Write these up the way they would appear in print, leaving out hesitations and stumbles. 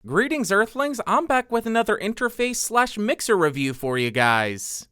Greetings, Earthlings. I'm back with another interface / mixer review for you guys.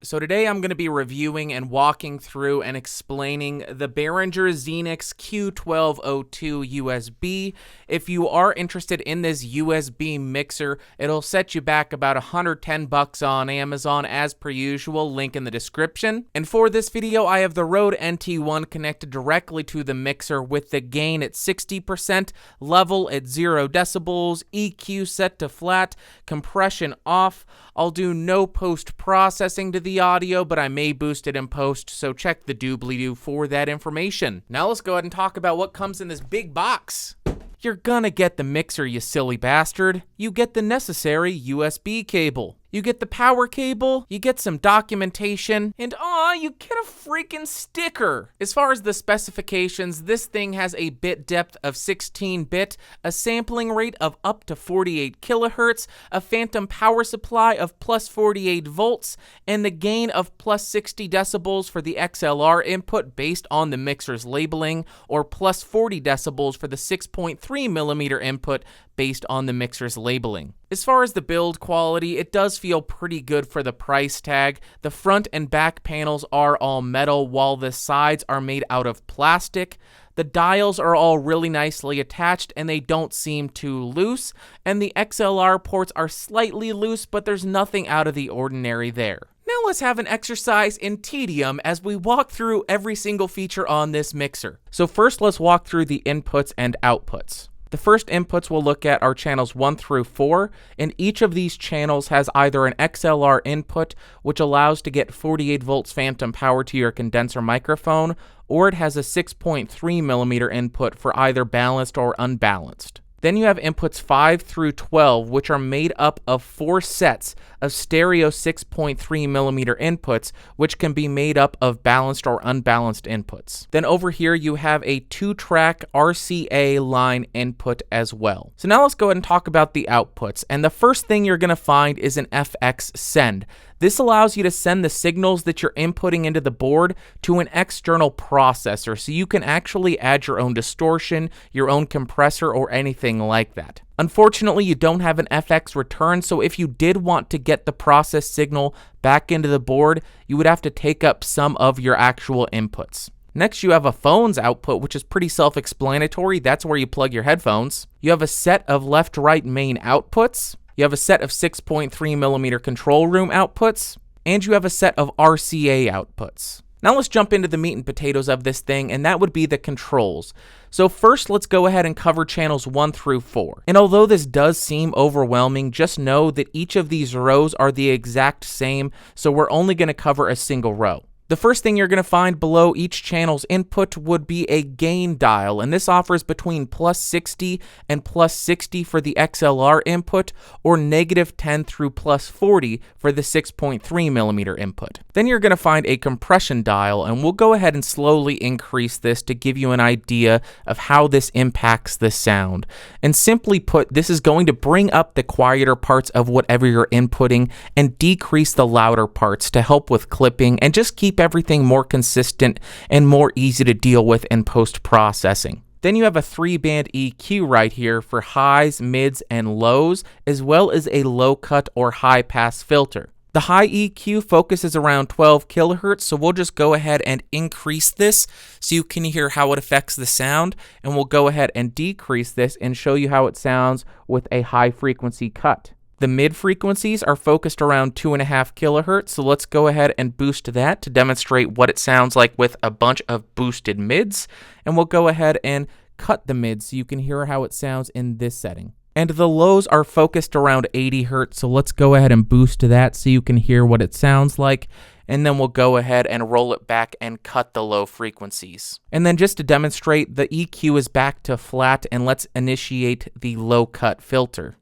So today I'm going to be reviewing and walking through and explaining the Behringer Xenyx Q1202USB. If you are interested in this USB mixer, it'll set you back about $110 on Amazon as per usual, link in the description. And for this video, I have the Rode NT1 connected directly to the mixer with the gain at 60%, level at 0 decibels, EQ set to flat, compression off. I'll do no post-processing to the audio, but I may boost it in post, so check the doobly-doo for that information. Now let's go ahead and talk about what comes in this big box. You're gonna get the mixer, you silly bastard. You get the necessary USB cable. You get the power cable, you get some documentation, and you get a freaking sticker. As far as the specifications, this thing has a bit depth of 16-bit, a sampling rate of up to 48 kilohertz, a phantom power supply of plus 48 volts, and the gain of plus 60 decibels for the XLR input based on the mixer's labeling, or plus 40 decibels for the 6.3 millimeter input based on the mixer's labeling. As far as the build quality, it does feel pretty good for the price tag. The front and back panels are all metal, while the sides are made out of plastic. The dials are all really nicely attached, and they don't seem too loose, and the XLR ports are slightly loose, but there's nothing out of the ordinary there. Now let's have an exercise in tedium as we walk through every single feature on this mixer. So first, let's walk through the inputs and outputs. The first inputs we'll look at are channels 1 through 4, and each of these channels has either an XLR input, which allows to get 48 volts phantom power to your condenser microphone, or it has a 6.3 millimeter input for either balanced or unbalanced. Then you have inputs 5 through 12, which are made up of 4 sets of stereo 6.3 millimeter inputs, which can be made up of balanced or unbalanced inputs. Then over here you have a 2-track RCA line input as well. So now let's go ahead and talk about the outputs. And the first thing you're going to find is an FX send. This allows you to send the signals that you're inputting into the board to an external processor, so you can actually add your own distortion, your own compressor, or anything like that. Unfortunately, you don't have an FX return, so if you did want to get the process signal back into the board, you would have to take up some of your actual inputs. Next, you have a phone's output, which is pretty self-explanatory. That's where you plug your headphones. You have a set of left-right main outputs. You have a set of 6.3 millimeter control room outputs, and you have a set of RCA outputs. Now let's jump into the meat and potatoes of this thing, and that would be the controls. So first, let's go ahead and cover channels 1 through 4. And although this does seem overwhelming, just know that each of these rows are the exact same, so we're only going to cover a single row. The first thing you're going to find below each channel's input would be a gain dial, and this offers between plus 60 and plus 60 for the XLR input, or negative 10 through plus 40 for the 6.3 millimeter input. Then you're going to find a compression dial, and we'll go ahead and slowly increase this to give you an idea of how this impacts the sound. And simply put, this is going to bring up the quieter parts of whatever you're inputting and decrease the louder parts to help with clipping and just keep everything more consistent and more easy to deal with in post-processing. Then you have a 3-band EQ right here for highs, mids, and lows, as well as a low-cut or high-pass filter. The high EQ focuses around 12 kilohertz, so we'll just go ahead and increase this so you can hear how it affects the sound, and we'll go ahead and decrease this and show you how it sounds with a high-frequency cut. The mid frequencies are focused around 2.5 kilohertz, so let's go ahead and boost that to demonstrate what it sounds like with a bunch of boosted mids, and we'll go ahead and cut the mids so you can hear how it sounds in this setting. And the lows are focused around 80 hertz, so let's go ahead and boost that so you can hear what it sounds like, and then we'll go ahead and roll it back and cut the low frequencies. And then just to demonstrate, the EQ is back to flat, and let's initiate the low cut filter.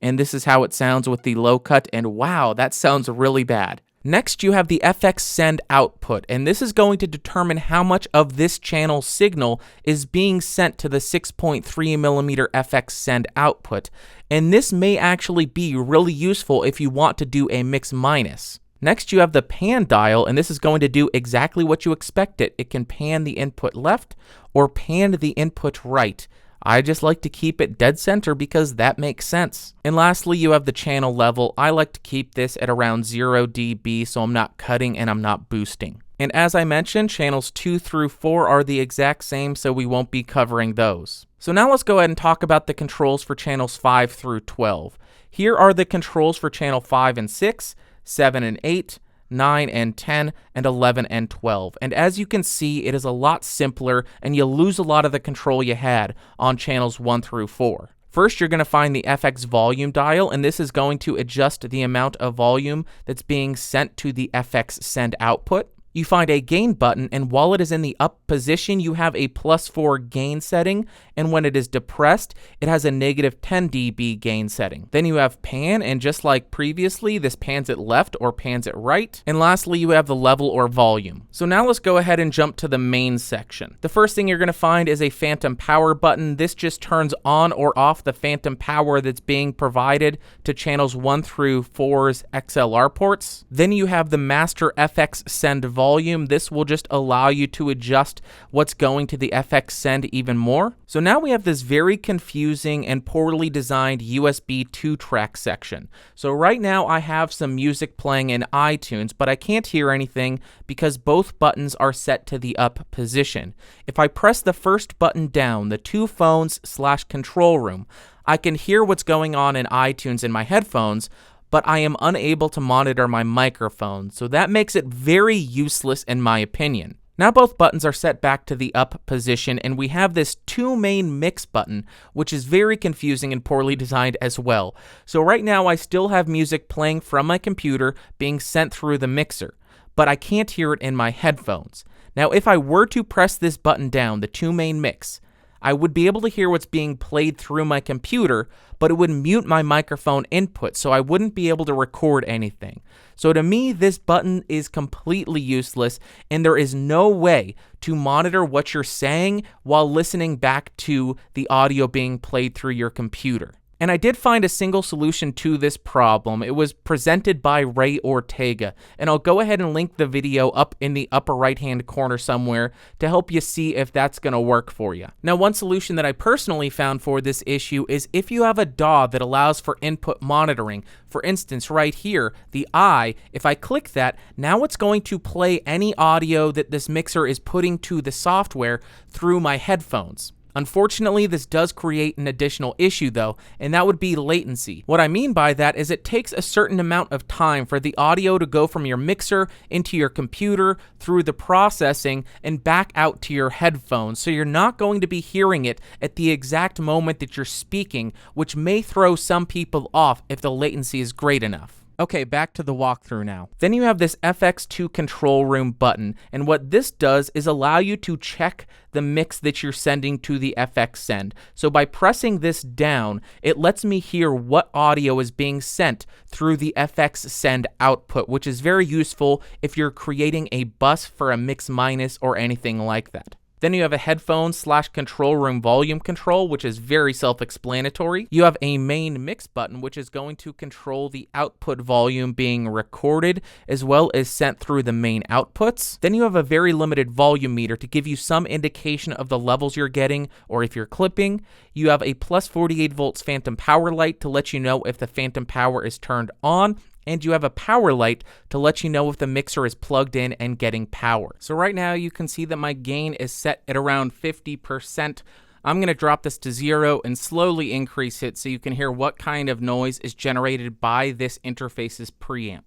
And this is how it sounds with the low cut, and wow, that sounds really bad. Next, you have the FX send output, and this is going to determine how much of this channel signal is being sent to the 6.3 millimeter FX send output, and this may actually be really useful if you want to do a mix minus. Next, you have the pan dial, and this is going to do exactly what you expect it. It can pan the input left or pan the input right. I just like to keep it dead center because that makes sense. And lastly, you have the channel level. I like to keep this at around 0 dB, so I'm not cutting and I'm not boosting. And as I mentioned, channels 2 through 4 are the exact same, so we won't be covering those. So now let's go ahead and talk about the controls for channels 5 through 12. Here are the controls for channel 5 and 6, 7 and 8, 9 and 10, and 11 and 12. And as you can see, it is a lot simpler, and you lose a lot of the control you had on channels 1 through 4. First, you're going to find the FX volume dial, and this is going to adjust the amount of volume that's being sent to the FX send output. You find a gain button, and while it is in the up position, you have a +4 gain setting, and when it is depressed, it has a -10 dB gain setting. Then you have pan, and just like previously, this pans it left or pans it right. And lastly, you have the level or volume. So now let's go ahead and jump to the main section. The first thing you're going to find is a phantom power button. This just turns on or off the phantom power that's being provided to channels 1 through 4's XLR ports. Then you have the master FX send volume. This will just allow you to adjust what's going to the FX send even more. So now we have this very confusing and poorly designed USB 2-track section. So right now I have some music playing in iTunes, but I can't hear anything because both buttons are set to the up position. If I press the first button down, the 2 phones/control room, I can hear what's going on in iTunes in my headphones, but I am unable to monitor my microphone, so that makes it very useless in my opinion. Now both buttons are set back to the up position, and we have this 2 main mix button, which is very confusing and poorly designed as well. So right now I still have music playing from my computer being sent through the mixer, but I can't hear it in my headphones. Now if I were to press this button down, the 2 main mix, I would be able to hear what's being played through my computer, but it would mute my microphone input, so I wouldn't be able to record anything. So to me, this button is completely useless, and there is no way to monitor what you're saying while listening back to the audio being played through your computer. And I did find a single solution to this problem. It was presented by Ray Ortega, and I'll go ahead and link the video up in the upper right-hand corner somewhere to help you see if that's going to work for you. Now, one solution that I personally found for this issue is if you have a DAW that allows for input monitoring. For instance, right here, the I, if I click that, now it's going to play any audio that this mixer is putting to the software through my headphones. Unfortunately, this does create an additional issue though, and that would be latency. What I mean by that is it takes a certain amount of time for the audio to go from your mixer into your computer through the processing and back out to your headphones, so you're not going to be hearing it at the exact moment that you're speaking, which may throw some people off if the latency is great enough. Okay, back to the walkthrough now. Then you have this FX2 control room button, and what this does is allow you to check the mix that you're sending to the FX send. So by pressing this down, it lets me hear what audio is being sent through the FX send output, which is very useful if you're creating a bus for a mix minus or anything like that. Then you have a headphone/control room volume control, which is very self-explanatory. You have a main mix button, which is going to control the output volume being recorded, as well as sent through the main outputs. Then you have a very limited volume meter to give you some indication of the levels you're getting, or if you're clipping. You have a +48 volts phantom power light to let you know if the phantom power is turned on, and you have a power light to let you know if the mixer is plugged in and getting power. So right now you can see that my gain is set at around 50%. I'm going to drop this to 0 and slowly increase it so you can hear what kind of noise is generated by this interface's preamp.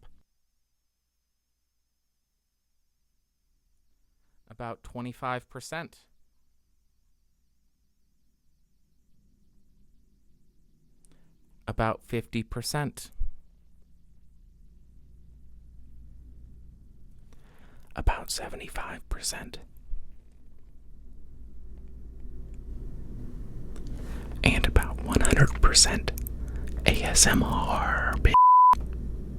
About 25%. About 50%. About 75%. And about 100% ASMR.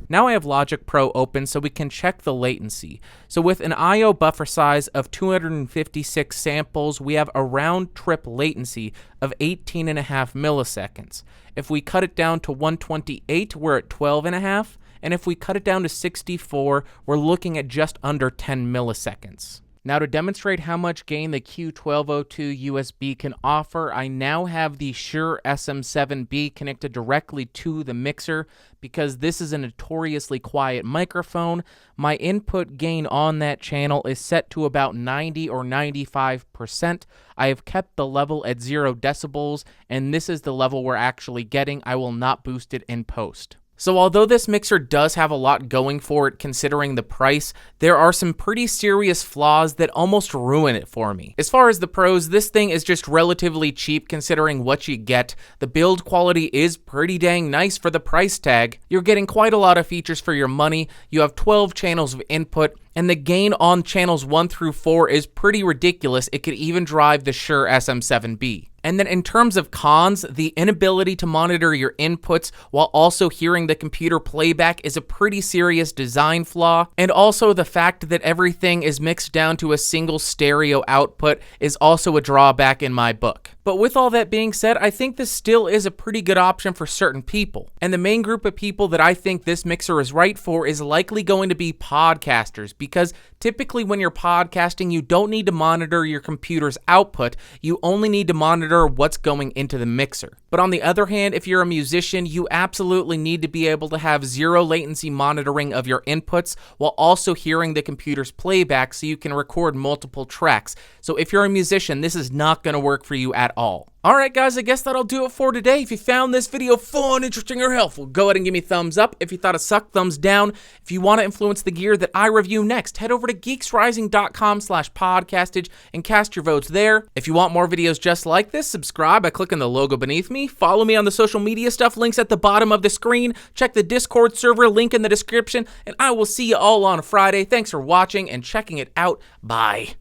Now I have Logic Pro open so we can check the latency. So with an I/O buffer size of 256 samples, we have a round trip latency of 18.5 milliseconds. If we cut it down to 128, we're at 12.5. and if we cut it down to 64, we're looking at just under 10 milliseconds. Now, to demonstrate how much gain the Q1202 USB can offer, I now have the Shure SM7B connected directly to the mixer. Because this is a notoriously quiet microphone, my input gain on that channel is set to about 90 or 95%. I have kept the level at 0 decibels, and this is the level we're actually getting. I will not boost it in post. So although this mixer does have a lot going for it considering the price, there are some pretty serious flaws that almost ruin it for me. As far as the pros, this thing is just relatively cheap considering what you get. The build quality is pretty dang nice for the price tag. You're getting quite a lot of features for your money. You have 12 channels of input, and the gain on channels 1 through 4 is pretty ridiculous. It could even drive the Shure SM7B. And then in terms of cons, the inability to monitor your inputs while also hearing the computer playback is a pretty serious design flaw. And also the fact that everything is mixed down to a single stereo output is also a drawback in my book. But with all that being said, I think this still is a pretty good option for certain people. And the main group of people that I think this mixer is right for is likely going to be podcasters, because typically when you're podcasting, you don't need to monitor your computer's output, you only need to monitor what's going into the mixer. But on the other hand, if you're a musician, you absolutely need to be able to have 0 latency monitoring of your inputs while also hearing the computer's playback so you can record multiple tracks. So if you're a musician, this is not going to work for you at all. Alright guys, I guess that'll do it for today. If you found this video fun, interesting, or helpful, go ahead and give me a thumbs up. If you thought it sucked, thumbs down. If you want to influence the gear that I review next, head over to geeksrising.com/podcastage and cast your votes there. If you want more videos just like this, subscribe by clicking the logo beneath me. Follow me on the social media stuff, links at the bottom of the screen. Check the Discord server, link in the description, and I will see you all on Friday. Thanks for watching and checking it out. Bye.